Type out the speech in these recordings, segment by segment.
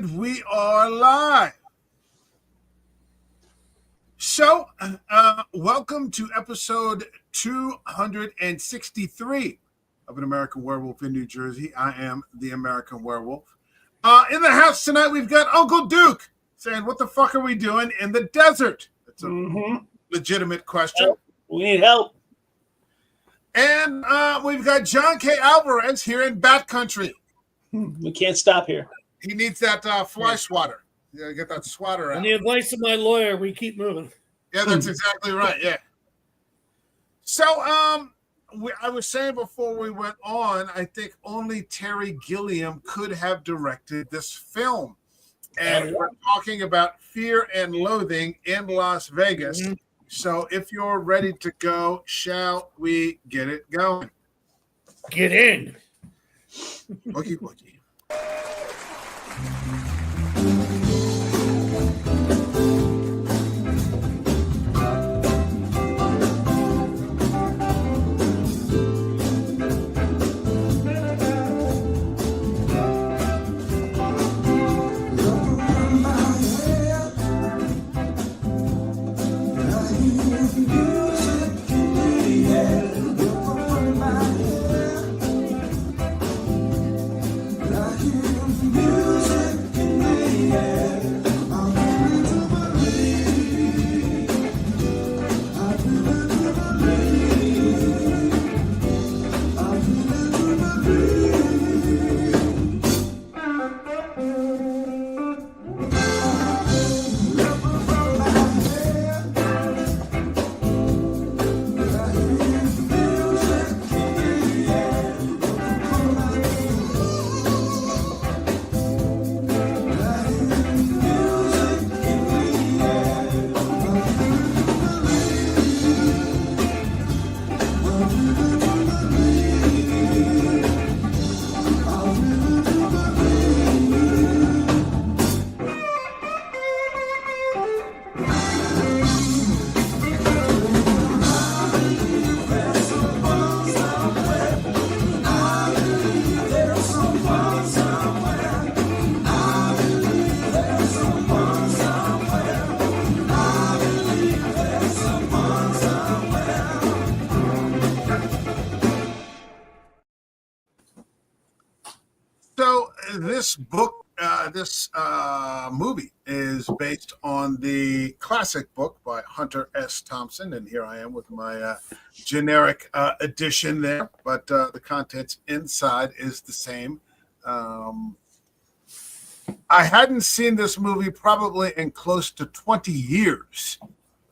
And we are live. So, welcome to episode 263 of An American Werewolf in New Jersey. I am the American Werewolf. In the house tonight, we've got Uncle Duke saying, what the fuck are we doing in the desert? That's a legitimate question. Help. We need help. And we've got John K. Alvarez here in Bat Country. We can't stop here. He needs that fly swatter. You gotta get that swatter out. On the advice of my lawyer, we keep moving. Yeah, that's exactly right. Yeah. So, I was saying before we went on, I think only Terry Gilliam could have directed this film. And we're talking about Fear and Loathing in Las Vegas. Mm-hmm. So if you're ready to go, shall we get it going? Get in. Boogie, boogie. This movie is based on the classic book by Hunter S. Thompson, and here I am with my generic edition there, but the contents inside is the same. I hadn't seen this movie probably in close to 20 years,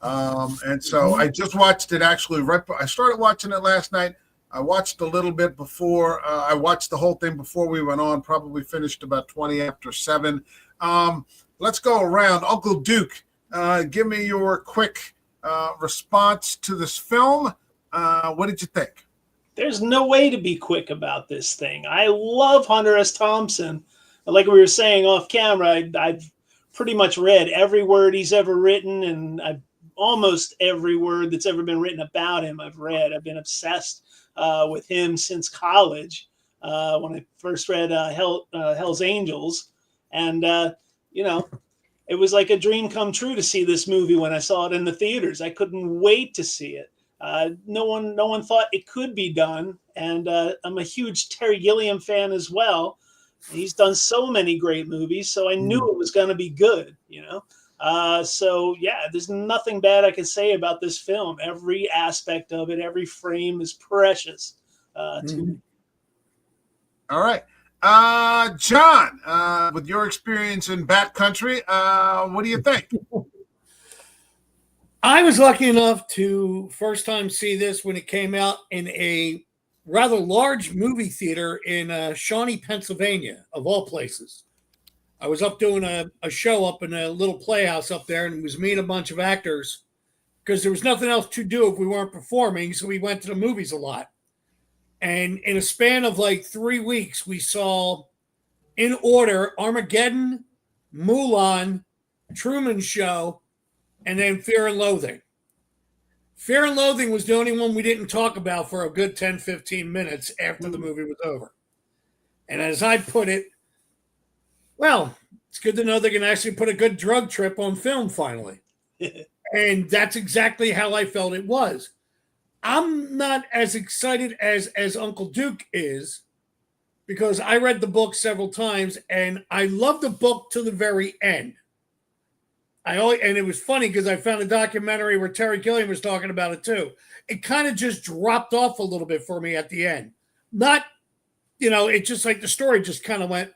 and so I just watched it actually I started watching it last night. I watched a little bit before. I watched the whole thing before we went on, probably finished about 20 after 7. Let's go around. Uncle Duke, give me your quick response to this film. What did you think? There's no way to be quick about this thing. I love Hunter S. Thompson. Like we were saying off camera, I've pretty much read every word he's ever written, and almost every word that's ever been written about him I've read. I've been obsessed with him since college when I first read Hell's Angels. And, it was like a dream come true to see this movie when I saw it in the theaters. I couldn't wait to see it. No one thought it could be done. And I'm a huge Terry Gilliam fan as well. He's done so many great movies, so I knew it was going to be good, So, yeah, there's nothing bad I can say about this film. Every aspect of it, every frame is precious to me. All right. John, with your experience in Bat Country, what do you think? I was lucky enough to first time see this when it came out in a rather large movie theater in Shawnee, Pennsylvania, of all places. I was up doing a show up in a little playhouse up there, and it was me and a bunch of actors because there was nothing else to do if we weren't performing, so we went to the movies a lot. And in a span of like 3 weeks, we saw, in order, Armageddon, Mulan, Truman Show, and then Fear and Loathing. Fear and Loathing was the only one we didn't talk about for a good 10, 15 minutes after the movie was over. And as I put it, well, It's good to know they can actually put a good drug trip on film finally. And that's exactly how I felt it was. I'm not as excited as Uncle Duke is, because I read the book several times and I loved the book to the very end. And it was funny because I found a documentary where Terry Gilliam was talking about it too. It kind of just dropped off a little bit for me at the end. Not, it just like the story just kind of went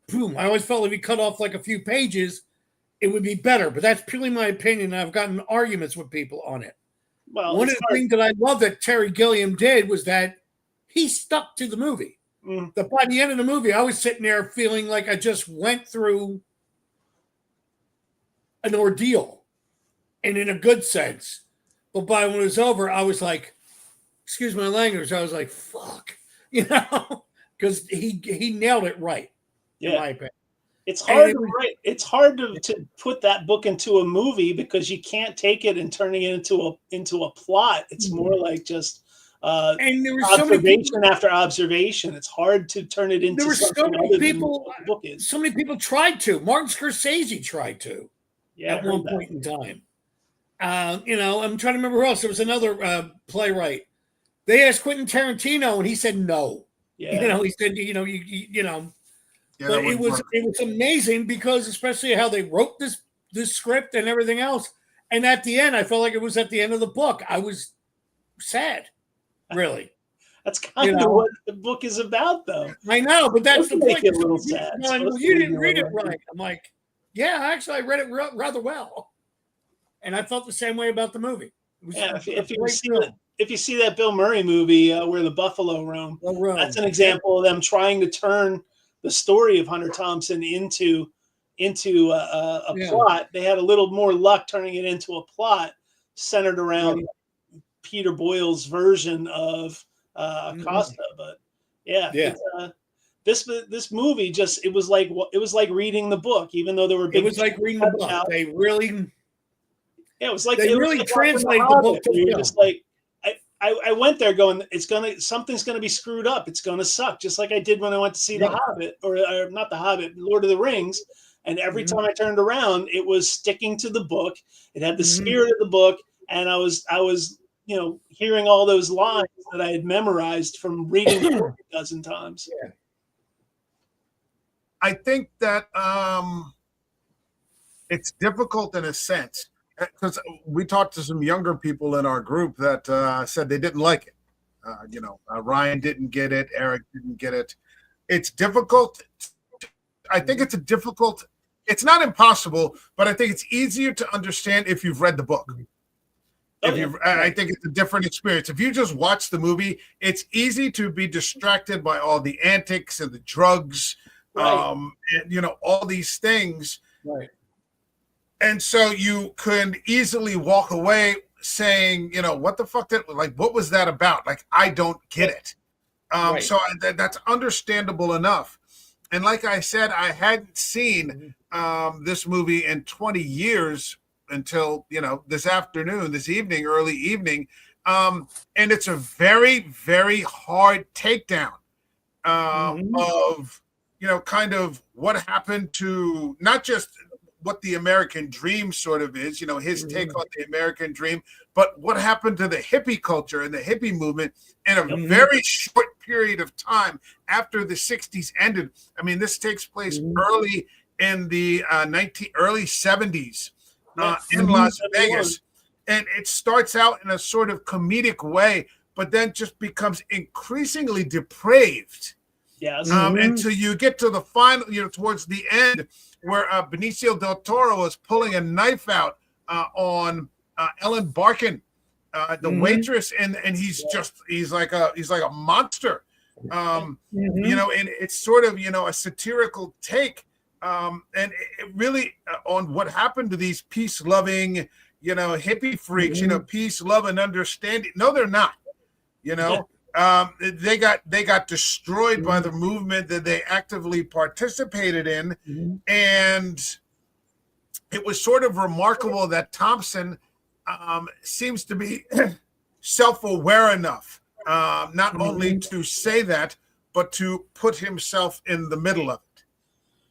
boom. I always felt if you cut off like a few pages, it would be better. But that's purely my opinion. I've gotten arguments with people on it. Well, one of the things that I love that Terry Gilliam did was that he stuck to the movie. That by the end of the movie, I was sitting there feeling like I just went through an ordeal, and in a good sense. But by when it was over, I was like, excuse my language, I was like, fuck, because he nailed it right. Yeah. In my opinion. It's hard to write. It's hard to put that book into a movie because you can't take it and turning it into a plot. It's more like just and there was observation after observation. It's hard to turn it into. There were something so many other people. than what the book is. So many people tried to. Martin Scorsese tried to. Yeah, at one point in time. I'm trying to remember who else. There was another playwright. They asked Quentin Tarantino, and he said no. Yeah. He said, Yeah, but it was amazing because especially how they wrote this script and everything else. And at the end, I felt like it was at the end of the book. I was sad, really. That's kind of what the book is about, though. I know, but that's the point. Make it a little sad. Well, you didn't read it right. I'm like, yeah, actually, I read it rather well, and I felt the same way about the movie. If you see that Bill Murray movie where the buffalo roam, that's an example of them trying to turn the story of Hunter Thompson into a plot. They had a little more luck turning it into a plot centered around Peter Boyle's version of Costa. But this movie it was like reading the book, even though there were big. It was like reading the book. They really. Yeah, it was like they really translated the book. You're just like, I went there going, something's gonna be screwed up. It's gonna suck, just like I did when I went to see The Hobbit, or not The Hobbit, Lord of the Rings. And every time I turned around, it was sticking to the book. It had the spirit of the book, and I was hearing all those lines that I had memorized from reading the book a dozen times. Yeah. I think that it's difficult in a sense, because we talked to some younger people in our group that said they didn't like it. Ryan didn't get it. Eric didn't get it. It's difficult. I think it's not impossible, but I think it's easier to understand if you've read the book. I think it's a different experience. If you just watch the movie, it's easy to be distracted by all the antics and the drugs, and all these things. Right. And so you could easily walk away saying, what the fuck what was that about? Like, I don't get it. So that's understandable enough. And like I said, I hadn't seen this movie in 20 years until, this evening, early evening. And it's a very, very hard takedown of, kind of what happened to not just what the American dream sort of is, his take on the American dream, but what happened to the hippie culture and the hippie movement in a very short period of time after the 60s ended. I mean, this takes place early in the early 70s in Las Vegas. And it starts out in a sort of comedic way, but then just becomes increasingly depraved. Yes. Until you get to the final, towards the end, where Benicio del Toro is pulling a knife out on Ellen Barkin, the waitress, and he's like a monster, and it's sort of a satirical take, and it really on what happened to these peace-loving, hippie freaks, peace, love, and understanding. No, they're not. They got destroyed by the movement that they actively participated in. And it was sort of remarkable that Thompson seems to be self-aware enough, not only to say that, but to put himself in the middle of it.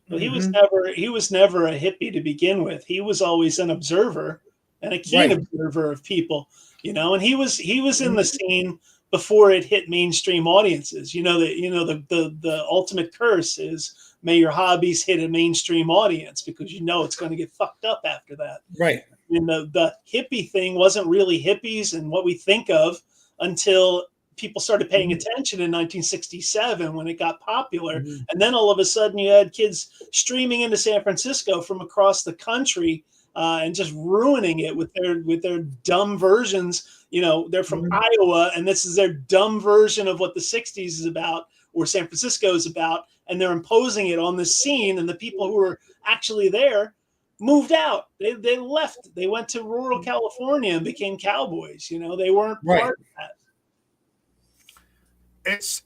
Well, Mhm. he was never a hippie to begin with. He was always an observer and a keen Right. observer of people, and he was in the Mhm. scene before it hit mainstream audiences. The ultimate curse is may your hobbies hit a mainstream audience because it's going to get fucked up after that. Right. And the hippie thing wasn't really hippies and what we think of until people started paying Mhm. attention in 1967 when it got popular. Mhm. And then all of a sudden you had kids streaming into San Francisco from across the country and just ruining it with their dumb versions. They're from Mhm. Iowa and this is their dumb version of what the 60s is about or San Francisco is about. And they're imposing it on the scene, and the people who are actually there moved out. They left. They went to rural California and became cowboys. They weren't Right. part of that.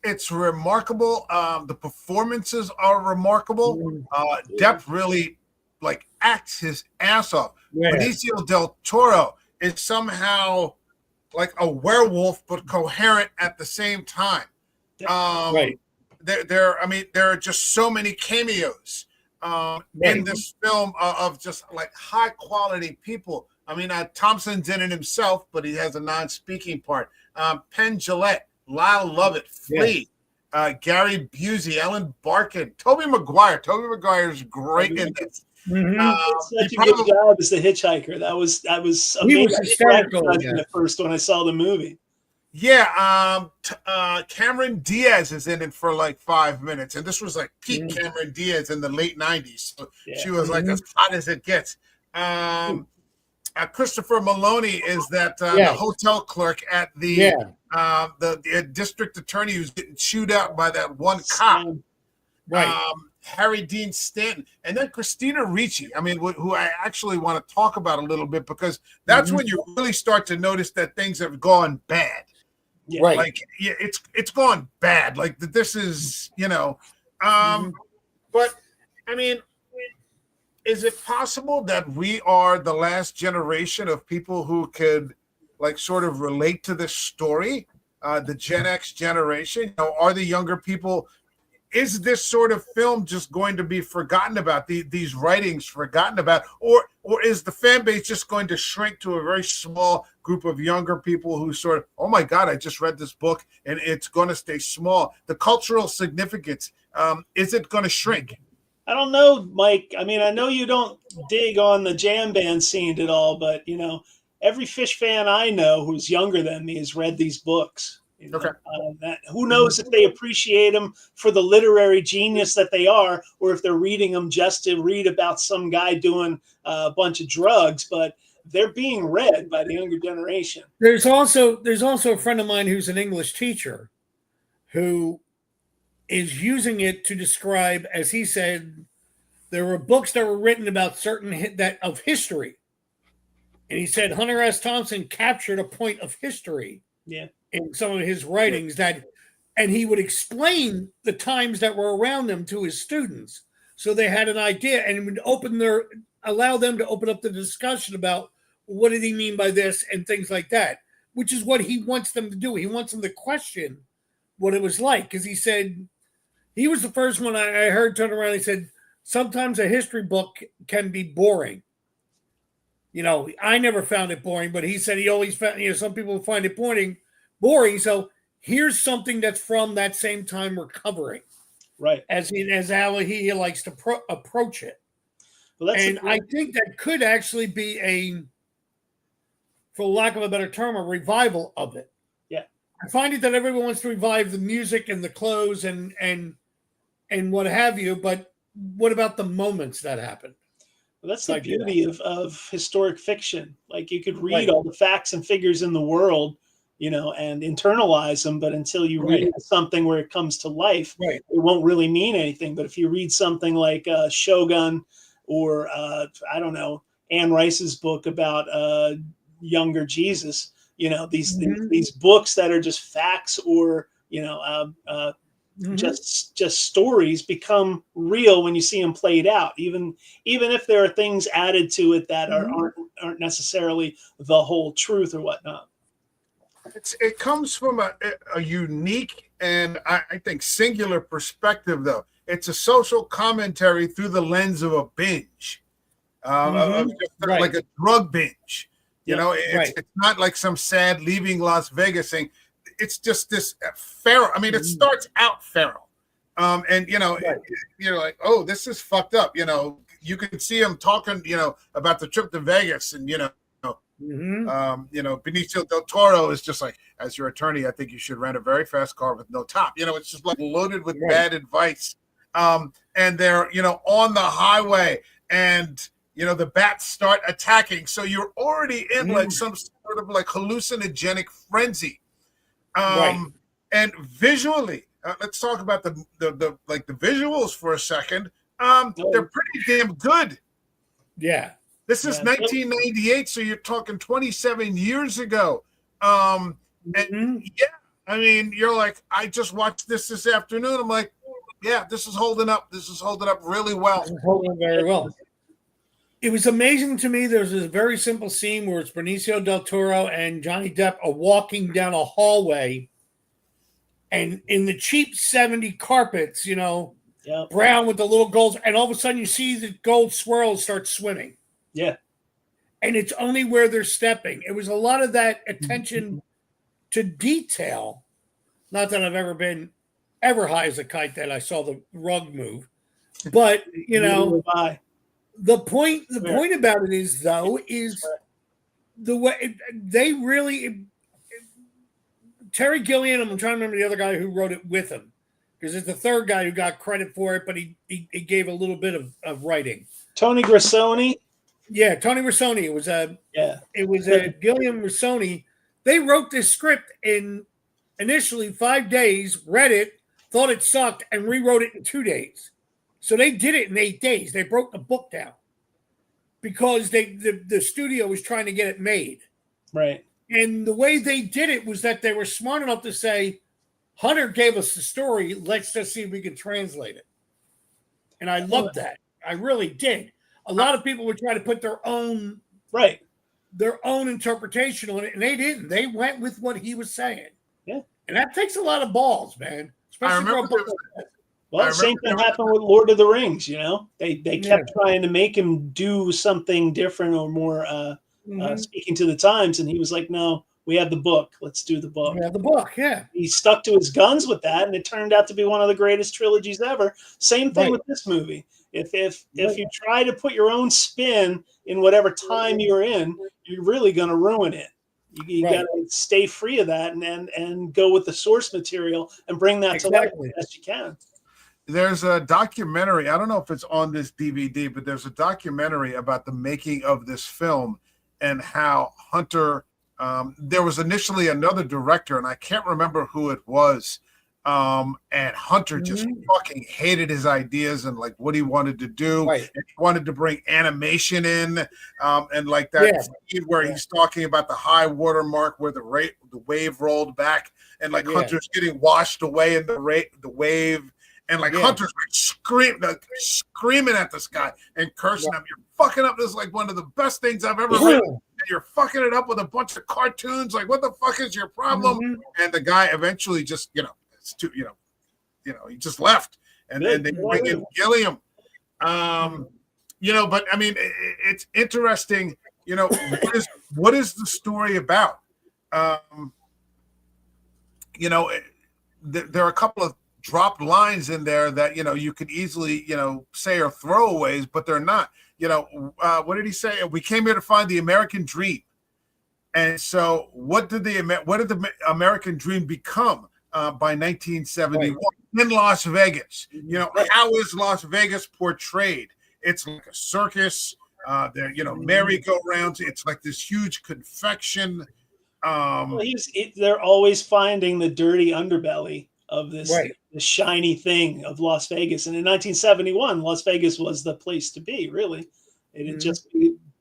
It's remarkable. The performances are remarkable. Mhm. Depp really like acts his ass off. Yeah. Benicio del Toro is somehow like a werewolf but coherent at the same time. Right. I mean, there are just so many cameos in Right. this film of just like high quality people. I mean, Thompson's in it himself, but he has a non-speaking part. Penn Jillette, Lyle Lovett, Yeah. Flea, Gary Busey, Ellen Barkin, Toby Maguire. Toby Maguire is great in this. Mhm. It's He such a good probably, job as the hitchhiker. That was He amazing. was I didn't hysterical. recognize him Yeah. at first when I saw the movie. yeah. Cameron Diaz is in it for like 5 minutes, and this was like peak Mhm. Cameron Diaz in the late '90s. So Yeah. she was like Mhm. as hot as it gets. Christopher Maloney is that the Yes. hotel clerk at Yeah. the district attorney who's getting chewed out by that one cop. Right. Harry Dean Stanton, and then Christina Ricci. I mean, who I actually want to talk about a little bit because that's Mhm. when you really start to notice that things have gone bad. Yeah. Right. Like, yeah, it's gone bad. Like this is, Mhm. but I mean, is it possible that we are the last generation of people who could like sort of relate to this story? The Gen X generation, are the younger people, is this sort of film just going to be forgotten about, these writings forgotten about, or is the fan base just going to shrink to a very small group of younger people who sort of, oh my God, I just read this book, and it's going to stay small? The cultural significance, is it going to shrink? I don't know, Mike. I mean, I know you don't dig on the jam band scene at all, but every Fish fan I know who's younger than me has read these books. Okay. Who knows if they appreciate them for the literary genius that they are, or if they're reading them just to read about some guy doing a bunch of drugs. But they're being read by the younger generation. There's also a friend of mine who's an English teacher who is using it to describe, as he said, there were books that were written about certain that of history, and he said Hunter S. Thompson captured a point of history Yeah. in some of his writings and he would explain the times that were around them to his students, so they had an idea and would allow them to open up the discussion about what did he mean by this and things like that, which is what he wants them to do. He wants them to question what it was like, because he said he was the first one I heard turn around. He said sometimes a history book can be boring. I never found it boring, but he said he always found, some people find it boring. So here's something that's from that same time we're covering, Right. as how he likes to approach it. Well, And I think that could actually be for lack of a better term, a revival of it. Yeah. I find it that everyone wants to revive the music and the clothes and what have you, but what about the moments that happened? Well, that's the beauty of historic fiction. Like, you could read Right. all the facts and figures in the world, and internalize them. But until you read something where it comes to life, Right. it won't really mean anything. But if you read something like Shogun or, I don't know, Anne Rice's book about younger Jesus, these books that are just facts or, just stories become real when you see them played out, even if there are things added to it that aren't necessarily the whole truth or whatnot. It comes from a unique and I think singular perspective, though. it's a social commentary through the lens of a binge, of just like a drug binge. You know, it's not like some sad leaving Las Vegas thing. It's just this feral. I mean, it starts out feral. And you're like, oh, this is fucked up. You know, you can see him talking, about the trip to Vegas, and Benicio del Toro is just like, as your attorney, I think you should rent a very fast car with no top. It's just like loaded with bad advice. And they're, on the highway, and the bats start attacking. So you're already in like some sort of like hallucinogenic frenzy. And visually. Let's talk about the visuals for a second. They're pretty damn good. Yeah. This is 1998, so you're talking 27 years ago. And I mean, you're like, I just watched this afternoon. I'm like, yeah, this is holding up. This is holding up really well. Holding very well. It was amazing to me. There's this very simple scene where it's Benicio del Toro and Johnny Depp are walking down a hallway. And in the cheap 70 carpets, brown with the little golds, and all of a sudden you see the gold swirls start swimming. Yeah. And it's only where they're stepping. It was a lot of that attention to detail. Not that I've ever been high as a kite that I saw the rug move. But, the point about it is, though, is the way they really... Terry Gilliam, I'm trying to remember the other guy who wrote it with him, because it's the third guy who got credit for it, but he gave a little bit of writing. Tony Grassoni. Yeah, Tony Grassoni. It was Gilliam Grassoni. They wrote this script in initially 5 days, read it, thought it sucked, and rewrote it in 2 days. So they did it in 8 days. They broke the book down because the studio was trying to get it made. Right. And the way they did it was that they were smart enough to say, Hunter gave us the story. Let's just see if we can translate it. And I loved that. I really did. A lot of people would try to put their own interpretation on it, and they didn't. They went with what he was saying. Yeah. And that takes a lot of balls, man. Especially for a book like that. Well, same thing happened with Lord of the Rings, They kept trying to make him do something different or more speaking to the times, and he was like, no, we have the book. Let's do the book. We have the book, yeah. He stuck to his guns with that, and it turned out to be one of the greatest trilogies ever. Same thing with this movie. If you try to put your own spin in whatever time you're in, you're really going to ruin it. You got to stay free of that and go with the source material and bring that to life as best you can. There's a documentary. I don't know if it's on this DVD, but there's a documentary about the making of this film and how Hunter, there was initially another director, and I can't remember who it was. And Hunter just fucking hated his ideas and like what he wanted to do. Right. And he wanted to bring animation in, and like that scene where he's talking about the high water mark where the wave rolled back, and like Hunter's getting washed away in the wave. And like Hunter's like screaming at this guy and cursing him. You're fucking up. This is like one of the best things I've ever read. And you're fucking it up with a bunch of cartoons. Like, what the fuck is your problem? And the guy eventually just, it's too, he just left. And then they bring in Gilliam. But I mean, it's interesting. What is the story about? There are a couple of dropped lines in there that you could easily say are throwaways, but they're not. What did he say? We came here to find the American dream. And so what did the American dream become by 1971 in Las Vegas? How is Las Vegas portrayed? It's like a circus. There merry-go-rounds. It's like this huge confection. They're always finding the dirty underbelly of this shiny thing of Las Vegas. And in 1971, Las Vegas was the place to be, really. It had just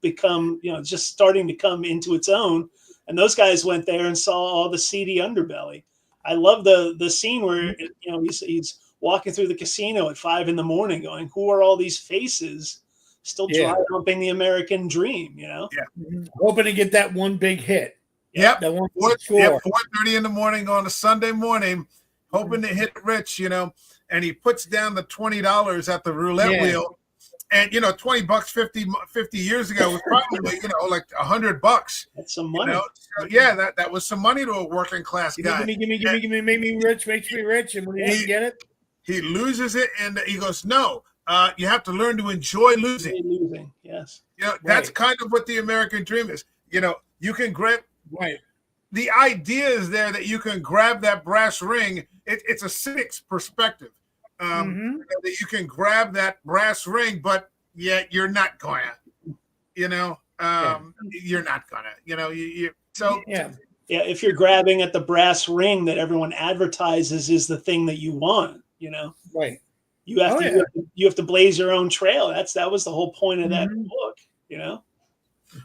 become, just starting to come into its own. And those guys went there and saw all the seedy underbelly. I love the scene where, he's walking through the casino at 5 a.m. going, who are all these faces still dry humping the American dream, Hoping to get that one big hit. Yep. 4:30 in the morning on a Sunday morning, hoping to hit it rich, and he puts down the $20 at the roulette wheel. And, you know, $20 50 years ago was probably, you know, like $100. That's some money. You know? So, yeah, that was some money to a working class guy. Give me, make me rich, makes me rich. And when he didn't get it, he loses it, and he goes, no, you have to learn to enjoy losing. Losing, yes. You know, that's kind of what the American dream is. You know, you can grab the idea is there that you can grab that brass ring. It's a cynic's perspective. You know, that you can grab that brass ring, but yet you're not gonna. You know, you're not gonna. You know, if you're grabbing at the brass ring that everyone advertises is the thing that you want, you know, you have you have to blaze your own trail. That was the whole point of that book, you know.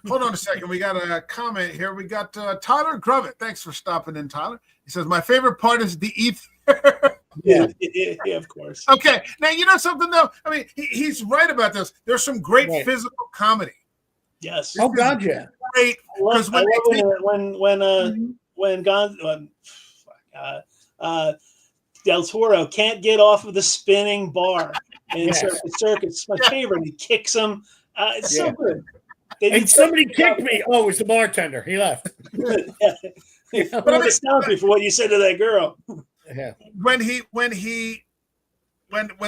Hold on a second. We got a comment here. We got Tyler Grubbett. Thanks for stopping in, Tyler. He says, my favorite part is the ether. Yeah, of course. Okay. Now, you know something, though? I mean, he's right about this. There's some great physical comedy. Yes. Oh, God, yeah. Great. Because when Del Toro can't get off of the spinning bar in Circus, my favorite. He kicks him. It's so good. And somebody kicked me. Oh, it was the bartender. He left. But I'm astounded for what you said to that girl. Yeah. When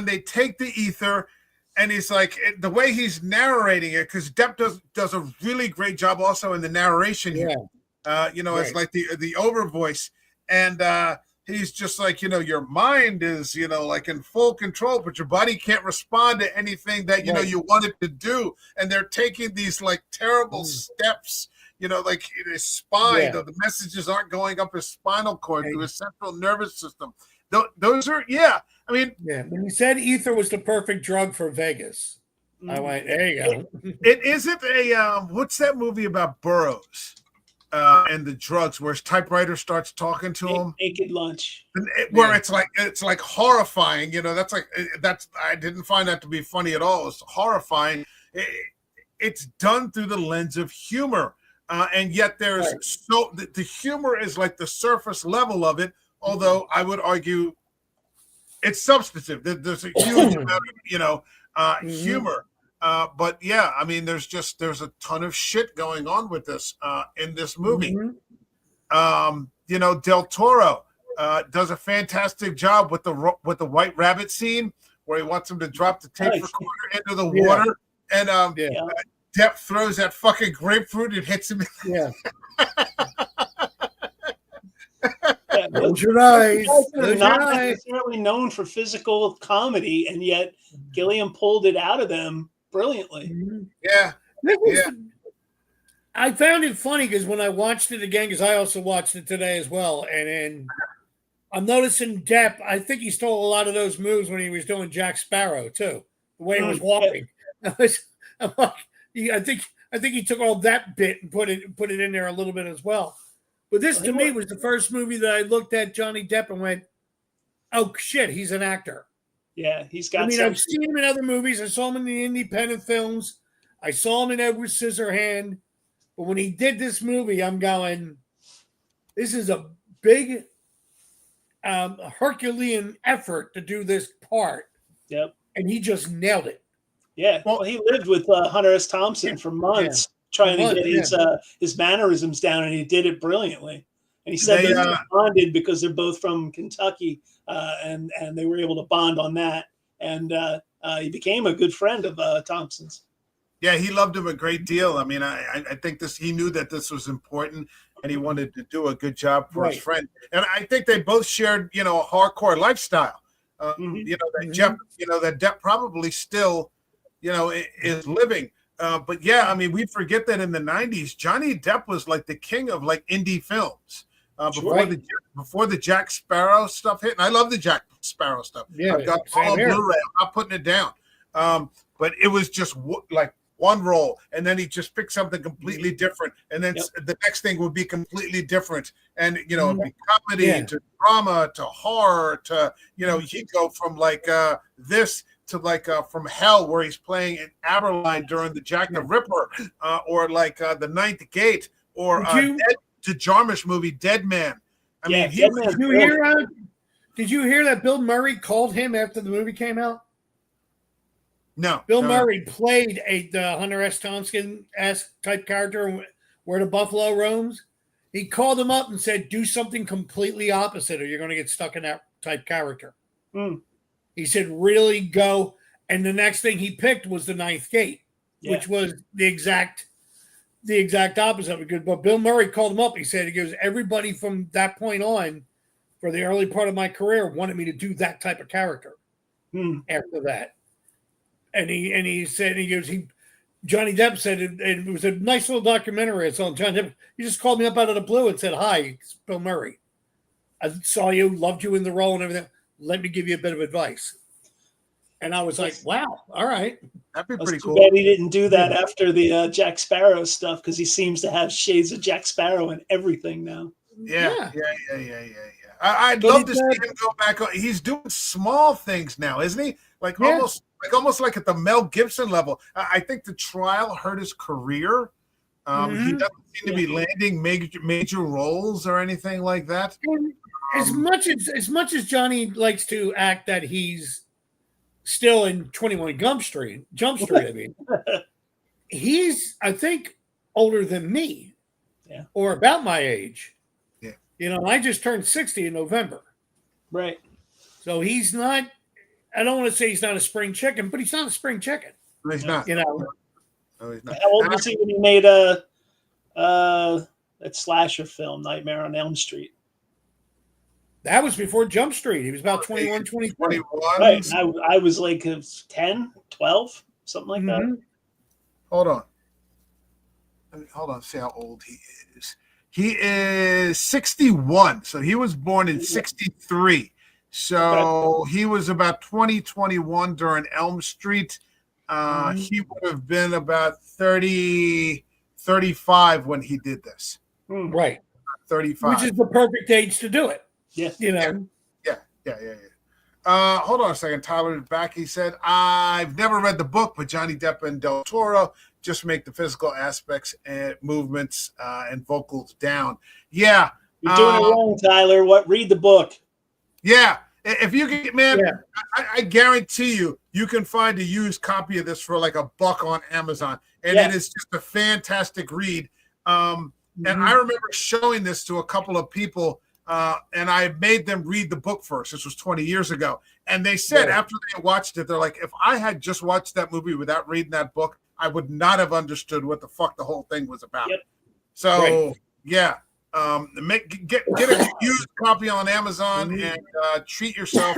they take the ether, and he's like, the way he's narrating it, because Depp does a really great job also in the narration here. You know, it's like the over voice, and he's just like, you know, your mind is, you know, like in full control, but your body can't respond to anything that, you know, you want it to do. And they're taking these like terrible steps, you know, like in his spine. The messages aren't going up his spinal cord to his central nervous system. Those are, I mean, when you said ether was the perfect drug for Vegas, I went, there you go. It isn't what's that movie about Burroughs? And the drugs, where his typewriter starts talking to him. Naked Lunch. Where it's like horrifying, you know. I didn't find that to be funny at all. It's horrifying. It's done through the lens of humor, and yet there's the humor is like the surface level of it. Although I would argue it's substantive. There's a huge amount of, you know, humor. But yeah, I mean, there's a ton of shit going on with this in this movie. You know, Del Toro does a fantastic job with the White Rabbit scene where he wants him to drop the tape recorder into the water, and Depp throws that fucking grapefruit and hits him. Close your eyes. Not necessarily known for physical comedy, and yet Gilliam pulled it out of them brilliantly. I found it funny because when I watched it again, because I also watched it today as well, and I'm noticing Depp. I think he stole a lot of those moves when he was doing Jack Sparrow too. The way he was walking, I think he took all that bit and put it in there a little bit as well. But this to me was the first movie that I looked at Johnny Depp and went, "Oh shit, he's an actor." Yeah, he's got. I mean, I've seen him in other movies. I saw him in the independent films. I saw him in Edward Scissorhand. But when he did this movie, I'm going, this is a big Herculean effort to do this part. Yep. And he just nailed it. Yeah. Well, he lived with Hunter S. Thompson for months trying to get his mannerisms down, and he did it brilliantly. And he said they bonded because they're both from Kentucky, and they were able to bond on that. And he became a good friend of Thompson's. Yeah, he loved him a great deal. I mean, I think he knew that this was important, and he wanted to do a good job for his friend. And I think they both shared, you know, a hardcore lifestyle. You know, that Depp probably still, you know, is living. But yeah, I mean, we forget that in the 90s, Johnny Depp was like the king of like indie films. Before the Jack Sparrow stuff hit, and I love the Jack Sparrow stuff. I've got all on Blu-ray. I'm not putting it down. But it was just like one role, and then he just picked something completely different, and then the next thing would be completely different, and you know, it'd be comedy to drama to horror to, you know, he'd go from like this to like From Hell, where he's playing in Aberline during the Jack the Ripper, or like The Ninth Gate, or to Jarmusch movie Dead Man. I mean, Did you hear that Bill Murray called him after the movie came out? No. Bill no, Murray played the Hunter S. Thompson-esque type character where the buffalo roams. He called him up and said, do something completely opposite or you're going to get stuck in that type character. Mm. He said, really go. And the next thing he picked was the Ninth Gate, which was the exact opposite. But Bill Murray called him up. He said, he goes, everybody from that point on for the early part of my career wanted me to do that type of character after that. And he said, Johnny Depp said, it was a nice little documentary. It's on John Depp. He just called me up out of the blue and said, hi, it's Bill Murray. I saw you, loved you in the role and everything. Let me give you a bit of advice. And I was like, wow, all right. That'd be pretty Too cool. bad he didn't do that after the Jack Sparrow stuff because he seems to have shades of Jack Sparrow in everything now. Yeah. I'd love to see him go back on. He's doing small things now, isn't he? Almost like at the Mel Gibson level. I think the trial hurt his career. He doesn't seem to be landing major roles or anything like that. As much as Johnny likes to act that he's still in 21 Jump Street, I mean, he's, I think, older than me, or about my age. Yeah, you know, I just turned 60 in November, right? So he's not. I don't want to say he's not a spring chicken, but he's not a spring chicken. No, he's not. You know, no, he's not. How old was he when he made that slasher film, Nightmare on Elm Street? that was before Jump Street. He was about 21, 22. 21. Right. I was like 10, 12, something like that. Hold on. Hold on. See how old he is. He is 61. So he was born in 63. So he was about 21 during Elm Street. He would have been about 35 when he did this. Right. 35. Which is the perfect age to do it. Yeah. You know? Yeah. Hold on a second. Tyler is back. He said, I've never read the book, but Johnny Depp and Del Toro just make the physical aspects and movements and vocals down. Yeah. You're doing it wrong, Tyler. Read the book. Yeah. If you can, man, I guarantee you can find a used copy of this for like $1 on Amazon. And it is just a fantastic read. And I remember showing this to a couple of people, and I made them read the book first. This was 20 years ago. And they said after they watched it, they're like, if I had just watched that movie without reading that book, I would not have understood what the fuck the whole thing was about. Yep. So, get a used copy on Amazon and treat yourself.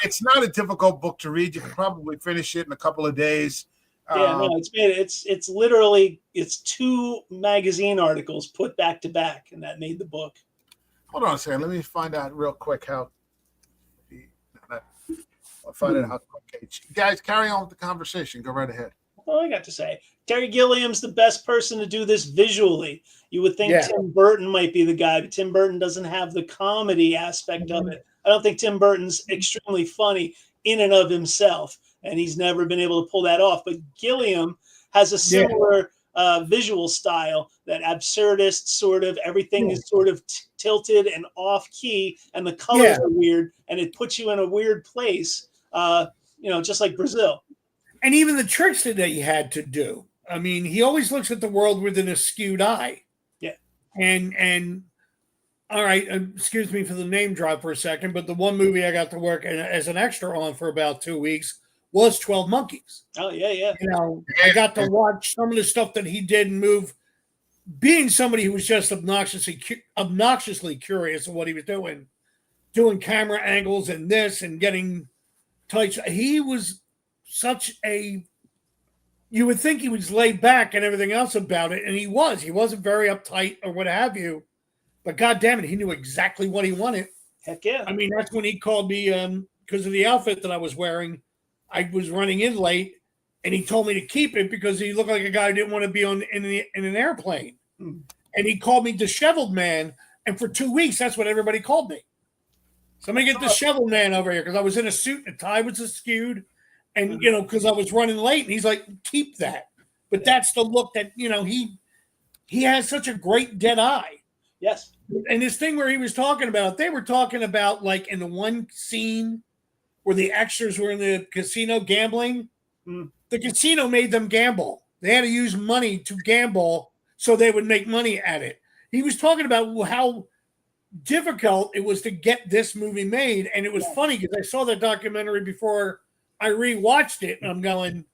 It's not a difficult book to read. You can probably finish it in a couple of days. It's literally 2 magazine articles put back to back, and that made the book. Hold on a second. Let me find out real quick how. I'll find it out. Okay, guys, carry on with the conversation. Go right ahead. All I got to say, Terry Gilliam's the best person to do this visually. You would think Tim Burton might be the guy, but Tim Burton doesn't have the comedy aspect of it. I don't think Tim Burton's extremely funny in and of himself, and he's never been able to pull that off. But Gilliam has a similar visual style, that absurdist sort of everything is sort of tilted and off key, and the colors are weird, and it puts you in a weird place, just like Brazil. And even the tricks that he had to do. I mean, he always looks at the world with an askewed eye. Yeah. And all right, excuse me for the name drop for a second, but the one movie I got to work as an extra on for about 2 weeks was 12 Monkeys. Oh, yeah. You know, I got to watch some of the stuff that he did and move. Being somebody who was just obnoxiously curious of what he was doing camera angles and this and getting tight. He was such a, you would think he was laid back and everything else about it, and he wasn't very uptight or what have you, but God damn it, he knew exactly what he wanted. Heck yeah. I mean, that's when he called me because of the outfit that I was wearing. I was running in late, and he told me to keep it because he looked like a guy who didn't want to be in an airplane. And he called me disheveled man, and for 2 weeks, that's what everybody called me. Somebody get disheveled man over here, because I was in a suit and the tie was askewed. And, because I was running late, and he's like, keep that. But that's the look that, he has such a great dead eye. Yes. And this thing where he was talking about, they were talking about like in the one scene where the extras were in the casino gambling, the casino made them gamble. They had to use money to gamble so they would make money at it. He was talking about how difficult it was to get this movie made. And it was funny because I saw the documentary before I rewatched it, and I'm going,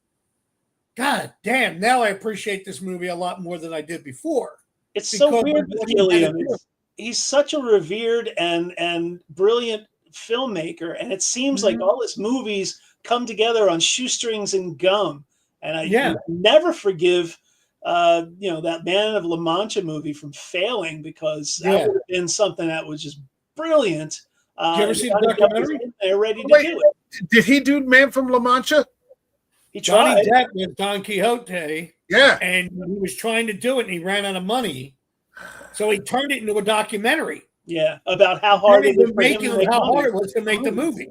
God damn, now I appreciate this movie a lot more than I did before. It's so weird with Gilliam. He's such a revered and brilliant filmmaker, and it seems like all his movies come together on shoestrings and gum. And I never forgive that Man of La Mancha movie from failing, because that would have been something that was just brilliant. Did you ever see the documentary? They're ready to do it. Did he do Man from La Mancha? He Johnny tried. Depp was Don Quixote. Yeah. And he was trying to do it, and he ran out of money. So he turned it into a documentary. Yeah, about how hard it was to make the movie.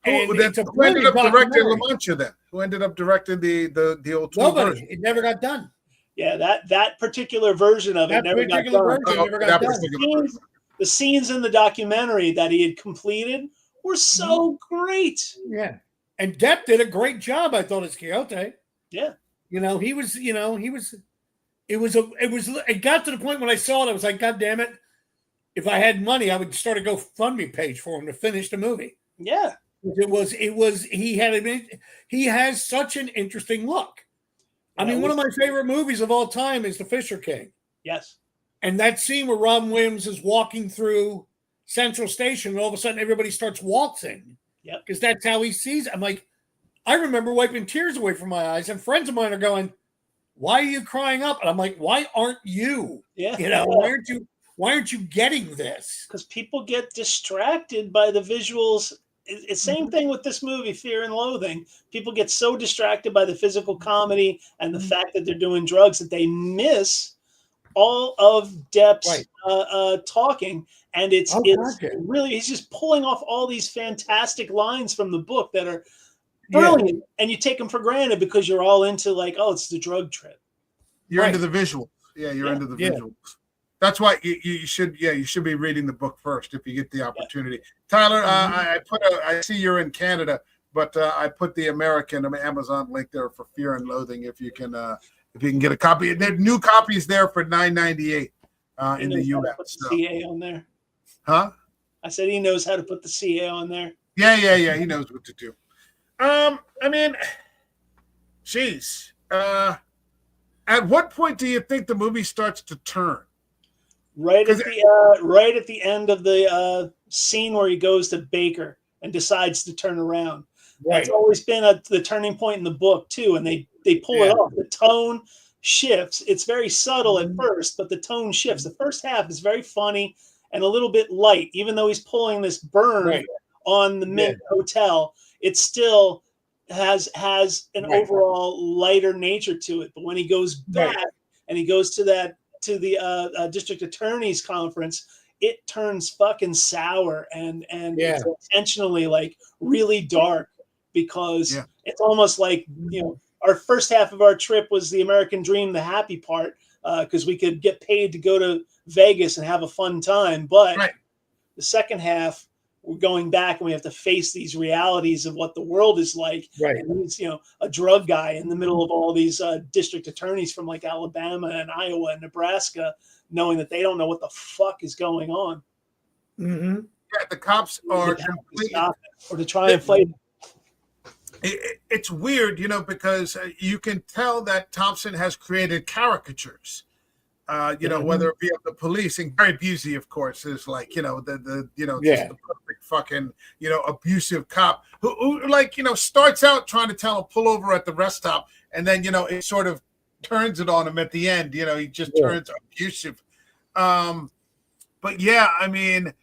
And who ended up directing La Mancha then? Who ended up directing the old Nobody. version? It never got done. Yeah, that particular version of it never got done. The scenes in the documentary that he had completed were so great. Yeah. And Depp did a great job, I thought, as Quixote. Yeah. It got to the point when I saw it, I was like, God damn it. If I had money, I would start a GoFundMe page for him to finish the movie. Yeah. He has such an interesting look. I mean, one of my favorite movies of all time is The Fisher King. Yes. And that scene where Robin Williams is walking through Central Station and all of a sudden everybody starts waltzing. Yeah. Because that's how he sees it. I'm like, I remember wiping tears away from my eyes, and friends of mine are going, why are you crying up? And I'm like, why aren't you? Yeah. Why aren't you getting this? Because people get distracted by the visuals. It's same thing with this movie, Fear and Loathing. People get so distracted by the physical comedy and the fact that they're doing drugs that they miss all of Depp's talking. And it's really, he's just pulling off all these fantastic lines from the book that are brilliant. And you take them for granted because you're all into like, oh, it's the drug trip. You're into the visuals. Yeah, you're into the visuals. That's why you should be reading the book first if you get the opportunity. Tyler, I see you're in Canada, but I put the American Amazon link there for Fear and Loathing if you can get a copy. There are new copies there for $9.98 in the US. Put the CA on there. Huh? I said he knows how to put the CA on there. Yeah. He knows what to do. I mean, geez. At what point do you think the movie starts to turn? Right at the end of the scene where he goes to Baker and decides to turn around. Right. That's always been the turning point in the book too, and they pull it off. The tone shifts. It's very subtle at first, but the tone shifts. The first half is very funny and a little bit light, even though he's pulling this burn on the Mint Hotel. It still has an overall lighter nature to it. But when he goes back and he goes to the district attorney's conference, it turns fucking sour and it's intentionally like really dark because it's almost like, our first half of our trip was the American dream, the happy part, because we could get paid to go to Vegas and have a fun time. But the second half, we're going back and we have to face these realities of what the world is like. Right. And he's, a drug guy in the middle of all these district attorneys from like Alabama and Iowa and Nebraska, knowing that they don't know what the fuck is going on. Mm-hmm. Yeah, the cops are completely, or to try and fight. It's weird, because you can tell that Thompson has created caricatures. Whether it be of the police, and Gary Busey, of course, is like, just the perfect fucking, abusive cop who starts out trying to tell him pull over at the rest stop, and then, it sort of turns it on him at the end. He just turns abusive. But yeah, I mean,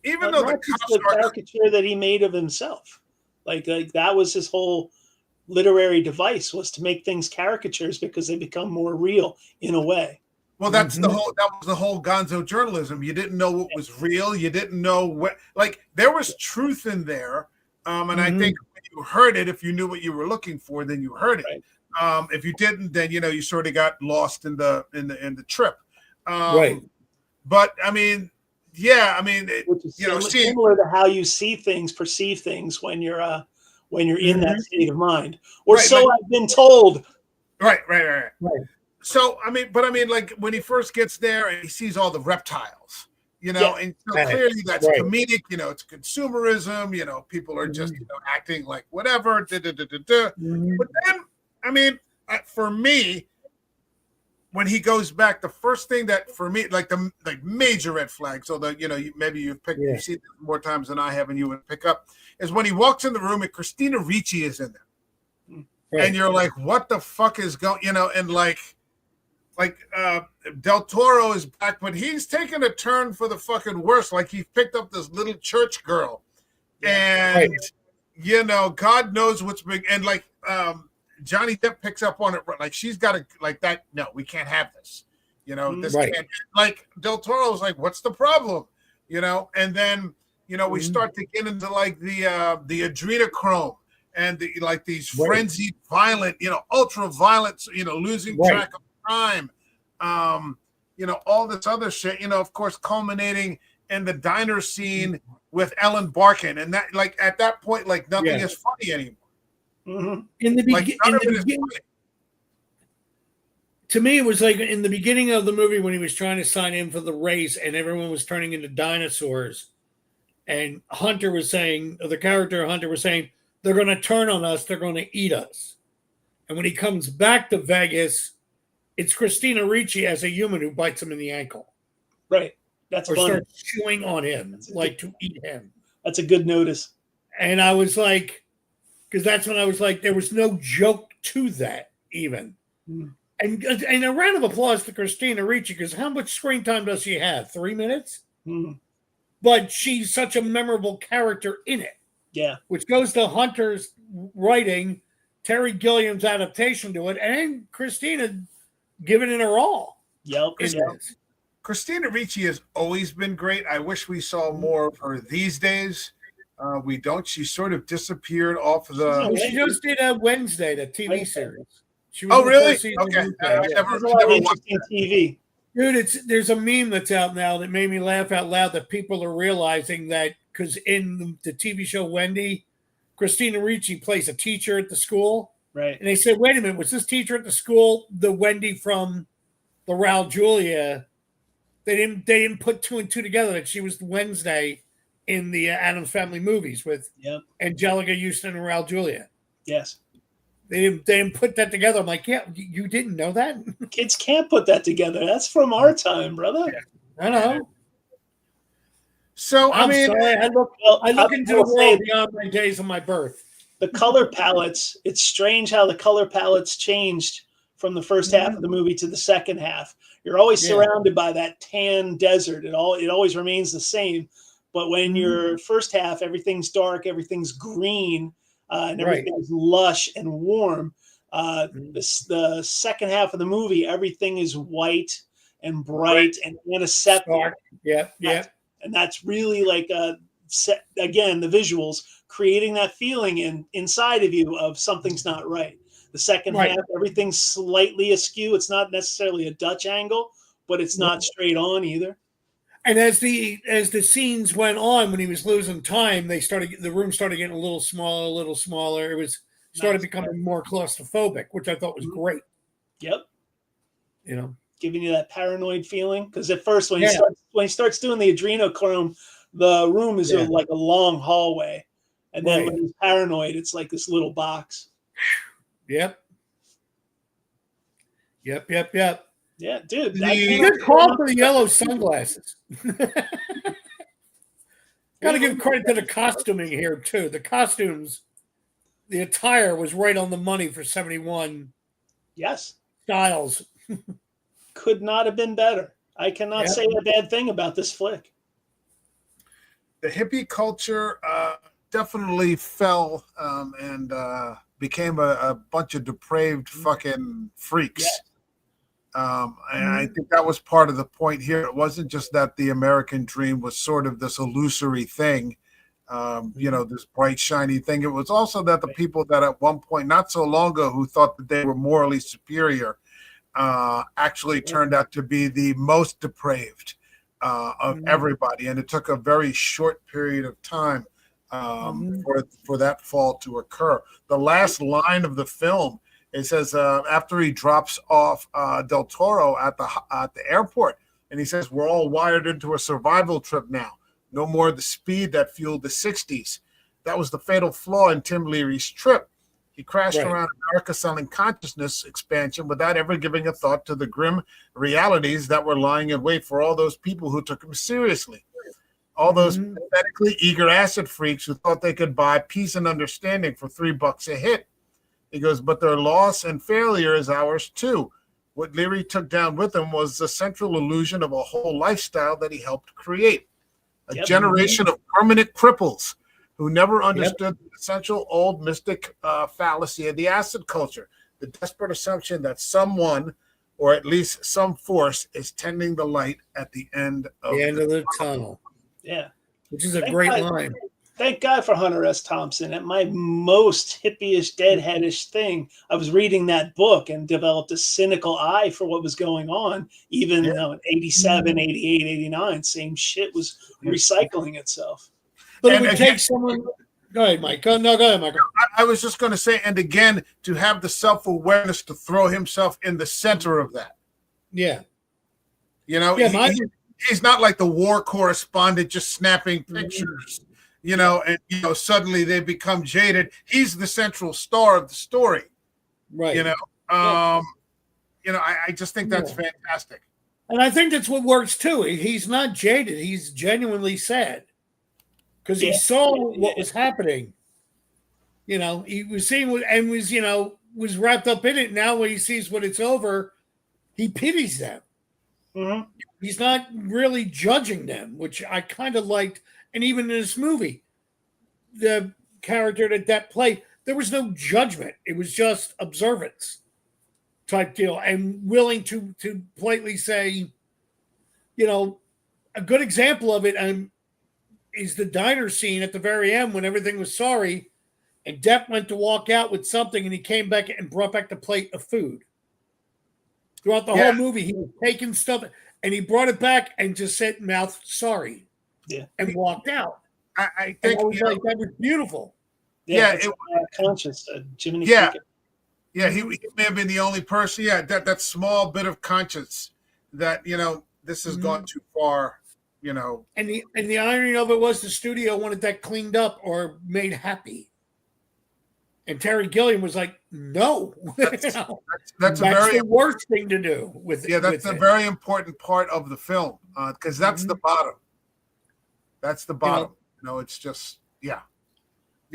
even though the cops the caricature that he made of himself, like that was his whole literary device, was to make things caricatures because they become more real in a way. Well, that was the whole gonzo journalism. You didn't know what was real. You didn't know what, there was truth in there. And I think when you heard it, if you knew what you were looking for, then you heard it. Right. If you didn't, then, you sort of got lost in the trip. Right. But I mean, yeah, I mean, Which is you know, seeing similar to how you see things, perceive things when you're in that state of mind, or Right, so like- I've been told. right. Right. So I mean, but I mean, like when he first gets there and he sees all the reptiles, you know, Yeah. and so Right. clearly that's Right. comedic. You know, it's consumerism. You know, people are just Mhm. acting like whatever. Mhm. But then, I mean, for me, when he goes back, the first thing that for me, like the major red flag, so that maybe you've Yeah. seen it more times than I have, and you would pick up, is when he walks in the room and Christina Ricci is in there, Right. and you're like, what the fuck is going, and like Del Toro is back, but he's taken a turn for the fucking worse. Like he picked up this little church girl, and God knows what's big, and like Johnny Depp picks up on it, like she's got to like that. No, we can't have this. This Right. can't. Like Del Toro's like, what's the problem? And then we start to get into like the adrenochrome and these frenzied, violent, ultra violent, losing track of time, all this other shit. Of course, culminating in the diner scene with Ellen Barkin, and that like at that point, like nothing is funny anymore. Mm-hmm. In the Like, beginning, to me, it was like in the beginning of the movie when he was trying to sign in for the race and everyone was turning into dinosaurs. And Hunter was saying, the character Hunter was saying, they're going to turn on us. They're going to eat us. And when he comes back to Vegas, it's Christina Ricci as a human who bites him in the ankle. Right. That's or funny. starts chewing on him, like to eat him. That's a good notice. And I was like, because that's when I was like, there was no joke to that even. Mm. And a round of applause to Christina Ricci, because how much screen time does she have? 3 minutes? Mm. But she's such a memorable character in it. Yeah. Which goes to Hunter's writing, Terry Gilliam's adaptation to it, and Christina giving it her all. Yep. Christina Ricci has always been great. I wish we saw more of her these days. We don't. She sort of disappeared off of the. She just did a Wednesday, the TV series. She was Oh, in the really? first season of Okay. Wednesday, I yeah. never There's a lot of watched interesting TV. Dude, there's a meme that's out now that made me laugh out loud that people are realizing that because in the TV show Wendy, Christina Ricci plays a teacher at the school. Right. And they said, wait a minute, was this teacher at the school the Wendy from the Raul Julia? They didn't put two and two together that she was Wednesday in the Addams Family movies with Angelica Houston and Raul Julia. Yes. They didn't put that together. I'm like, yeah, you didn't know that? Kids can't put that together. That's from our time, brother. Yeah. I know. So I'm sorry. I look into the world beyond my days of my birth. The color palettes, it's strange how the color palettes changed from the first half of the movie to the second half. You're always surrounded by that tan desert. It always remains the same. But when you're first half, everything's dark, everything's green, and everything's lush and warm. The second half of the movie, everything is white and bright and antiseptic. Yeah. And that's really like again, the visuals creating that feeling inside of you of something's not right. The second half, everything's slightly askew. It's not necessarily a Dutch angle, but it's not straight on either. And as the scenes went on, when he was losing time, the room started getting a little smaller. It was started becoming more claustrophobic, which I thought was great. Yep. Giving you that paranoid feeling, because at first when he starts doing the adrenochrome, the room is like a long hallway, and then when he's paranoid, it's like this little box. Yep. Yeah, dude. Good call for the yellow sunglasses. Got to give credit to the costuming here too. The costumes, the attire was right on the money for 71. Yes. Styles. Could not have been better. I cannot say a bad thing about this flick. The hippie culture definitely fell and became a bunch of depraved fucking freaks. And I think that was part of the point here. It wasn't just that the American dream was sort of this illusory thing, this bright, shiny thing. It was also that the people that at one point, not so long ago, who thought that they were morally superior, actually turned out to be the most depraved of everybody, and it took a very short period of time for that fall to occur. The last line of the film, it says after he drops off Del Toro at the airport, and he says, "We're all wired into a survival trip now. No more the speed that fueled the '60s." That was the fatal flaw in Tim Leary's trip. He crashed around America selling consciousness expansion without ever giving a thought to the grim realities that were lying in wait for all those people who took him seriously. All those pathetically eager acid freaks who thought they could buy peace and understanding for $3 a hit. He goes, but their loss and failure is ours too. What Leary took down with him was the central illusion of a whole lifestyle that he helped create. A generation of permanent cripples who never understood the essential old mystic fallacy of the acid culture, the desperate assumption that someone, or at least some force, is tending the light at the end of the tunnel. Yeah. Which is a great line. Thank God for Hunter S. Thompson. At my most hippie-ish, deadheadish thing, I was reading that book and developed a cynical eye for what was going on. Even in 87, 88, 89, same shit was recycling itself. But it would take someone. Go ahead, Mike. Go ahead, Michael. I was just going to say, and again, to have the self-awareness to throw himself in the center of that. Yeah. You know, he's not like the war correspondent just snapping pictures, you know, and, you know, suddenly they become jaded. He's the central star of the story. Right. You know, I just think that's fantastic. And I think that's what works too. He's not jaded. He's genuinely sad. Because he saw what was happening. You know, he was seeing what, and was, you know, was wrapped up in it. Now when he sees when it's over, he pities them. Mm-hmm. He's not really judging them, which I kind of liked. And even in this movie, the character that played, there was no judgment. It was just observance type deal, and willing to politely say, you know, a good example of it is the diner scene at the very end when everything was sorry, and Depp went to walk out with something, and he came back and brought back the plate of food. Throughout the whole movie, he was taking stuff, and he brought it back and just said, "Mouth sorry," and walked out. I think that was beautiful. It was conscious. Jiminy Cricket. Yeah, he may have been the only person. Yeah, that small bit of conscience that, you know, this has gone too far. You know, and the irony of it was the studio wanted that cleaned up or made happy, and Terry Gilliam was like, "No, that's the worst thing to do with it." Yeah, that's a very important part of the film because that's the bottom. That's the bottom. You know, it's just yeah,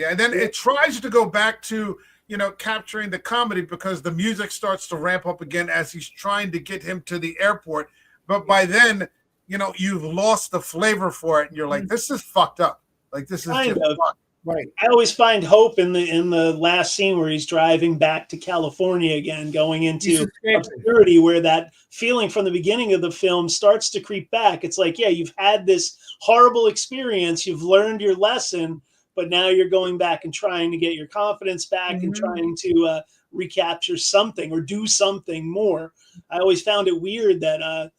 and then it tries to go back to, you know, capturing the comedy because the music starts to ramp up again as he's trying to get him to the airport, but by then, you know, you've lost the flavor for it, and you're like, "This is fucked up." Like this is just fucked. Right. I always find hope in the last scene where he's driving back to California again, going into obscurity, where that feeling from the beginning of the film starts to creep back. It's like, yeah, you've had this horrible experience, you've learned your lesson, but now you're going back and trying to get your confidence back and trying to recapture something or do something more. I always found it weird that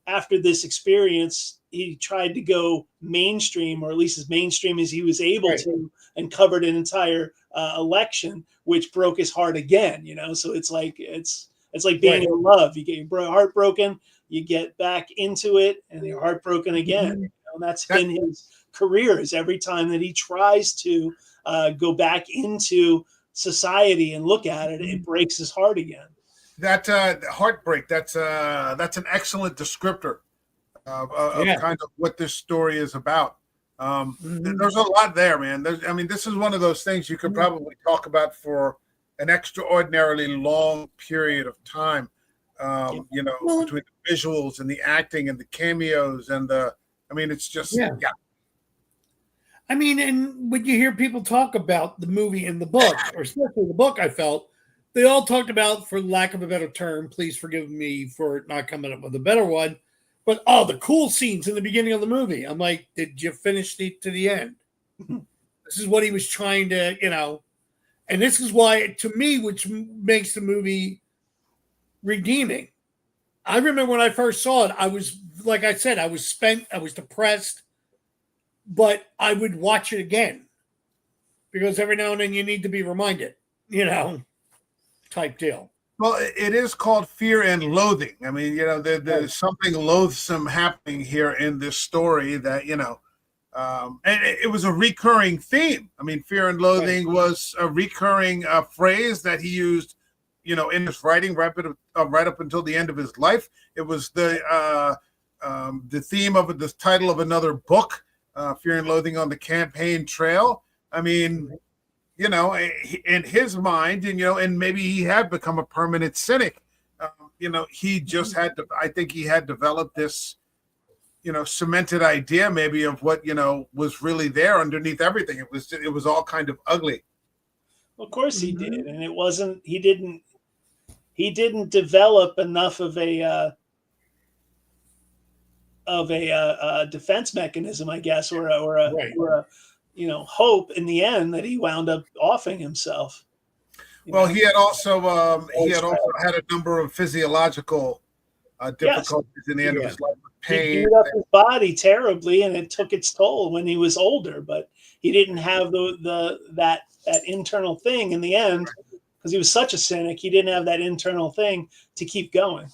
after this experience, he tried to go mainstream, or at least as mainstream as he was able to, and covered an entire election, which broke his heart again. You know, so it's like being in love. You get your heart broken, you get back into it, and you're heartbroken again. You know, and that's been his career. Is every time that he tries to go back into society and look at it, it breaks his heart again. That heartbreak. That's an excellent descriptor of kind of what this story is about. There's a lot there, man. This is one of those things you could probably talk about for an extraordinarily long period of time. You know, between the visuals and the acting and the cameos and it's just I mean, and when you hear people talk about the movie and the book, or especially the book, I felt they all talked about, for lack of a better term, please forgive me for not coming up with a better one, but the cool scenes in the beginning of the movie. I'm like, did you finish to the end? This is what he was trying to, you know, and this is why, to me, which makes the movie redeeming. I remember when I first saw it, I was, like I said, I was spent, I was depressed, but I would watch it again because every now and then you need to be reminded, type deal. Well, it is called Fear and Loathing. I mean, there's something loathsome happening here in this story that, and it was a recurring theme. I mean, Fear and Loathing was a recurring phrase that he used, in his writing right up until the end of his life. It was the theme of the title of another book, Fear and Loathing on the Campaign Trail. I mean, in his mind, and maybe he had become a permanent cynic. He just had to, I think he had developed this, cemented idea maybe of what, was really there underneath everything. It was all kind of ugly. Well, of course he did. And it wasn't, he didn't develop enough of a defense mechanism, I guess, or a hope in the end that he wound up offing himself. Well, he had also had a number of physiological difficulties in the end of his life. Pain. He beat up his body terribly, and it took its toll when he was older. But he didn't have that internal thing in the end because he was such a cynic. He didn't have that internal thing to keep going.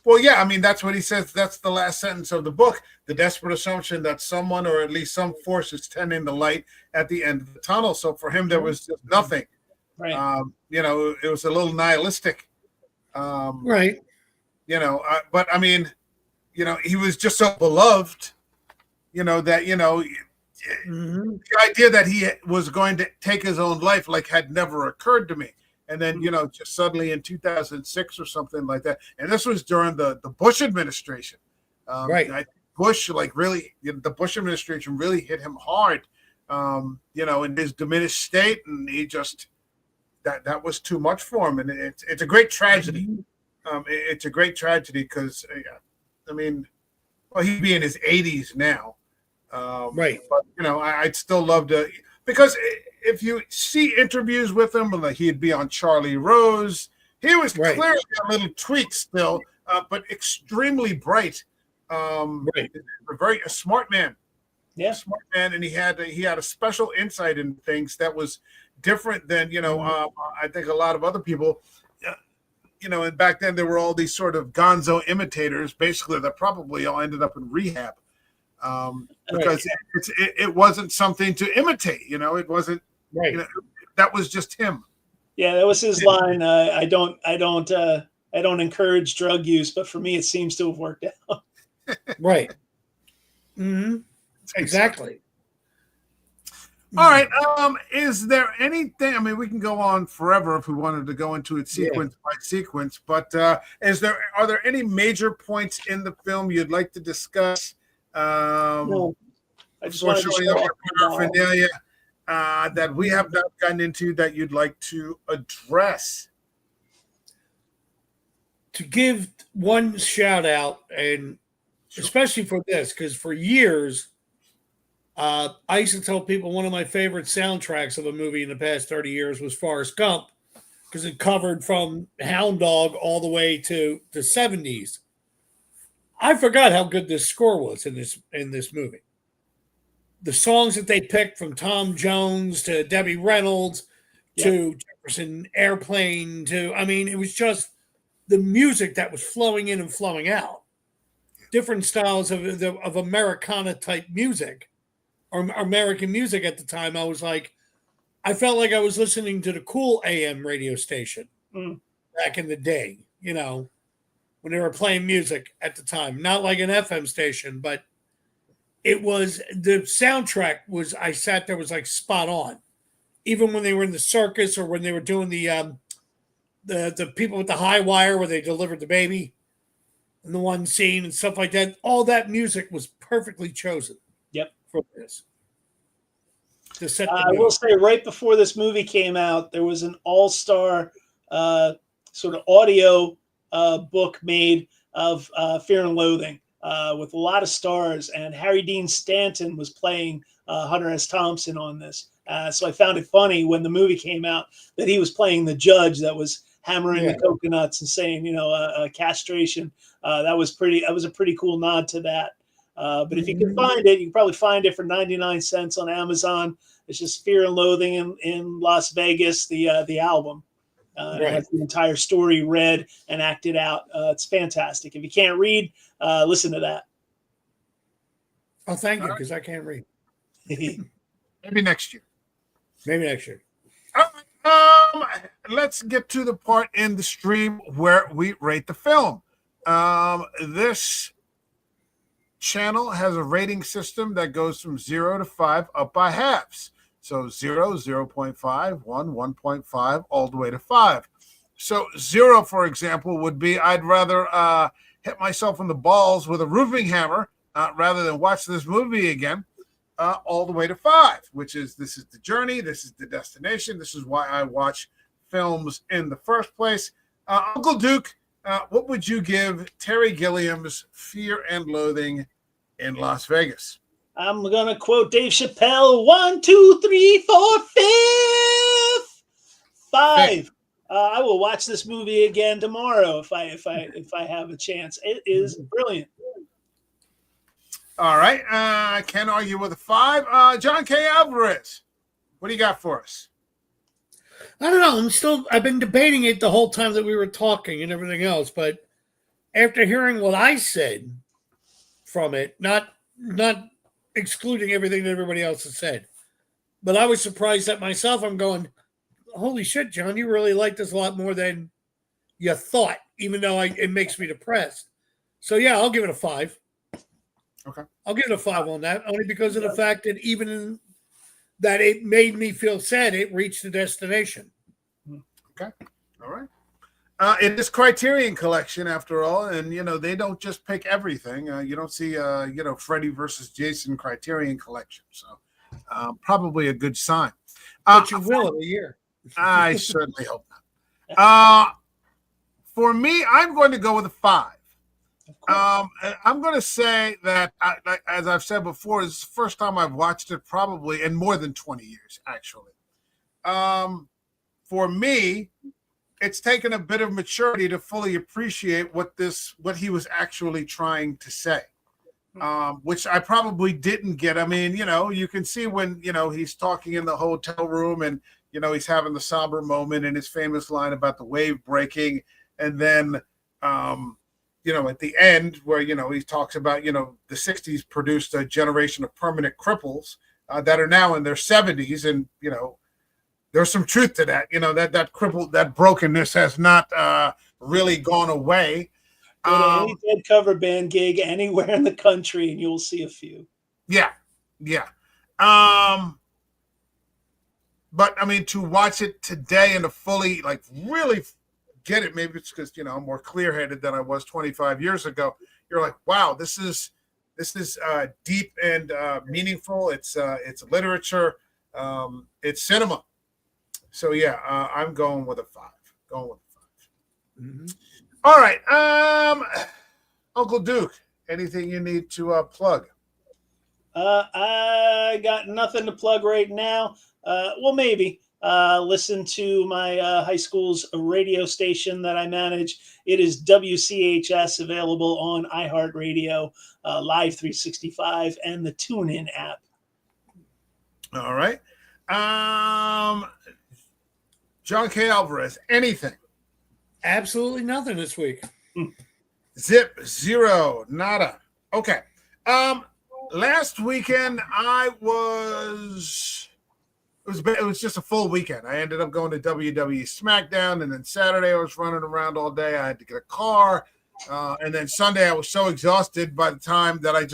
Well, yeah, I mean, that's what he says. That's the last sentence of the book. The desperate assumption that someone, or at least some force, is tending the light at the end of the tunnel. So for him, there was just nothing. Right. It was a little nihilistic. Right. But I mean, he was just so beloved, that, the idea that he was going to take his own life, had never occurred to me. And then, just suddenly in 2006 or something like that. And this was during the Bush administration. Right. Bush, really, the Bush administration really hit him hard, in his diminished state. And he just, that was too much for him. And it's a great tragedy. It's a great tragedy because, I mean, well, he'd be in his 80s now. Right. But, I'd still love to, because if you see interviews with him, he'd be on Charlie Rose. He was clearly a little tweak still, but extremely bright. A smart man. Yeah, smart man, and he had a special insight in things that was different than I think a lot of other people. And back then there were all these sort of gonzo imitators, basically, that probably all ended up in rehab. Because it wasn't something to imitate, it wasn't, that was just him. Yeah, that was his line. I don't encourage drug use, but for me, it seems to have worked out. Right. Mm-hmm. Exactly. All right. Is there anything? I mean, we can go on forever if we wanted to go into it sequence by sequence. But are there any major points in the film you'd like to discuss? No, I just want to showing up paraphernalia that we have not gotten into that you'd like to address. To give one shout out, and especially for this, because for years, I used to tell people one of my favorite soundtracks of a movie in the past 30 years was Forrest Gump, because it covered from Hound Dog all the way to the 70s. I forgot how good this score was in this movie. The songs that they picked, from Tom Jones to Debbie Reynolds to Jefferson Airplane it was just the music that was flowing in and flowing out. Different styles of Americana type music, or American music at the time. I felt like I was listening to the cool AM radio station back in the day, when they were playing music at the time. Not like an FM station, but it was, the soundtrack was, I sat there, was spot on. Even when they were in the circus, or when they were doing the people with the high wire where they delivered the baby in the one scene and stuff like that, all that music was perfectly chosen. Yep. For this. To set the I will say, right before this movie came out, there was an all-star sort of audio book made of Fear and Loathing with a lot of stars, and Harry Dean Stanton was playing Hunter S. Thompson on this. So I found it funny when the movie came out that he was playing the judge that was hammering Yeah. the coconuts and saying, castration. That was a pretty cool nod to that. But if you can find it, you can probably find it for 99 cents on Amazon. It's just Fear and Loathing in Las Vegas, the album. It has the entire story read and acted out. It's fantastic. If you can't read, listen to that. Oh, thank you, because I can't read. Maybe next year. Maybe next year. All right, let's get to the part in the stream where we rate the film. This channel has a rating system that goes from 0 to 5 up by halves. So 0, 0.5, 1, 1.5, all the way to 5. So 0, for example, would be I'd rather hit myself in the balls with a roofing hammer rather than watch this movie again, all the way to 5, which is this is the journey, this is the destination, this is why I watch films in the first place. Uncle Duke, what would you give Terry Gilliam's Fear and Loathing in Las Vegas? I'm gonna quote Dave Chappelle: 1, 2, 3, 4, 5. I will watch this movie again tomorrow if I have a chance. It is brilliant. All right, I can't argue with a 5. John K. Alvarez, what do you got for us? I don't know. I've been debating it the whole time that we were talking and everything else, but after hearing what I said from it, not excluding everything that everybody else has said, but I was surprised at myself. I'm going, holy shit, John, you really like this a lot more than you thought, even though it makes me depressed. So yeah, I'll give it a 5. Okay. I'll give it a 5 on that, only because of the fact that that it made me feel sad it reached the destination. Okay. All right. It is Criterion Collection after all, and they don't just pick everything. You don't see Freddy versus Jason Criterion Collection, so probably a good sign. But you will in a year. I certainly hope not. For me, I'm going to go with a 5. I'm going to say that, as I've said before, this is the first time I've watched it probably in more than 20 years, actually. For me, it's taken a bit of maturity to fully appreciate what he was actually trying to say, which I probably didn't get. I mean, you can see when, he's talking in the hotel room and, he's having the somber moment and his famous line about the wave breaking. And then, at the end where, he talks about, the 60s produced a generation of permanent cripples that are now in their 70s. And, there's some truth to that, that crippled, that brokenness has not really gone away. Go to any dead cover band gig anywhere in the country and you'll see a few. Yeah. But I mean, to watch it today and to fully really get it, maybe it's because I'm more clear-headed than I was 25 years ago. You're like, wow, this is deep and meaningful. It's literature, it's cinema. So yeah, I'm going with a 5. Mm-hmm. All right, Uncle Duke, anything you need to plug? I got nothing to plug right now. Well, maybe listen to my high school's radio station that I manage. It is WCHS, available on iHeartRadio, Live 365, and the TuneIn app. All right. John K. Alvarez, anything? Absolutely nothing this week. Zip, zero, nada. Okay. Last weekend it was just a full weekend. I ended up going to WWE SmackDown, and then Saturday I was running around all day. I had to get a car, and then Sunday I was so exhausted by the time that I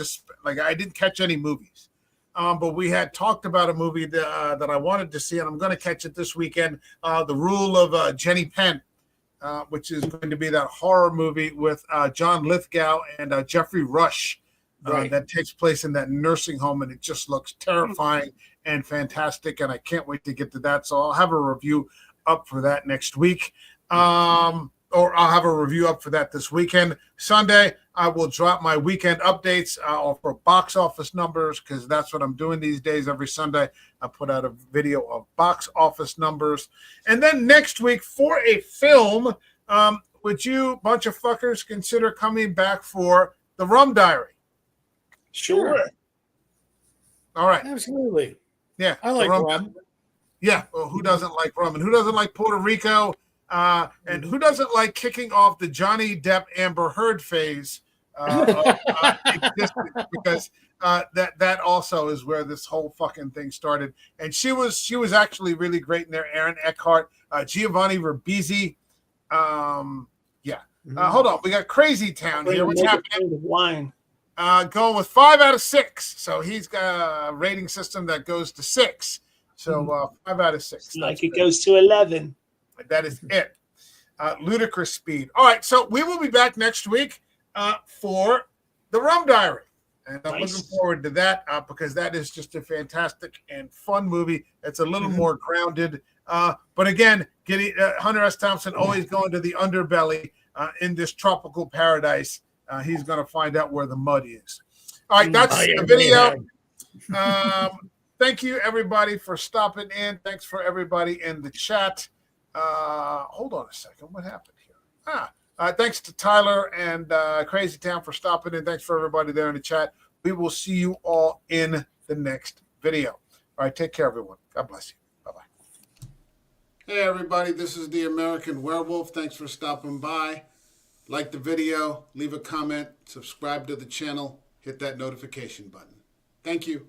didn't catch any movies. But we had talked about a movie that I wanted to see, and I'm going to catch it this weekend. The Rule of Jenny Penn, which is going to be that horror movie with John Lithgow and Jeffrey Rush. That takes place in that nursing home, and it just looks terrifying and fantastic, and I can't wait to get to that. So I'll have a review up for that next week. or I'll have a review up for that this weekend. Sunday, I will drop my weekend updates for box office numbers, because that's what I'm doing these days. Every Sunday, I put out a video of box office numbers. And then next week, for a film, would you bunch of fuckers consider coming back for The Rum Diary? Sure. All right. Absolutely. Yeah. I like rum. Yeah. Well, who doesn't like rum? And who doesn't like Puerto Rico? And who doesn't like kicking off the Johnny Depp Amber Heard phase existence? Because that also is where this whole fucking thing started. And she was actually really great in there. Aaron Eckhart, Giovanni Ribisi. Hold on, we got Crazy Town here. What's happening? Wine. Going with 5 out of 6. So he's got a rating system that goes to 6. So 5 out of 6. Like it goes to 11. That is it. Ludicrous speed. All right, so we will be back next week for The Rum Diary. And I'm looking forward to that because that is just a fantastic and fun movie. It's a little more grounded. But again, Hunter S. Thompson always going to the underbelly in this tropical paradise. He's going to find out where the mud is. All right, that's the video. Thank you, everybody, for stopping in. Thanks for everybody in the chat. Hold on a second. What happened here? Thanks to Tyler and Crazy Town for stopping in. Thanks for everybody there in the chat. We will see you all in the next video. All right, take care, everyone. God bless you. Bye-bye. Hey, everybody. This is the American Werewolf. Thanks for stopping by. Like the video, leave a comment, subscribe to the channel, hit that notification button. Thank you.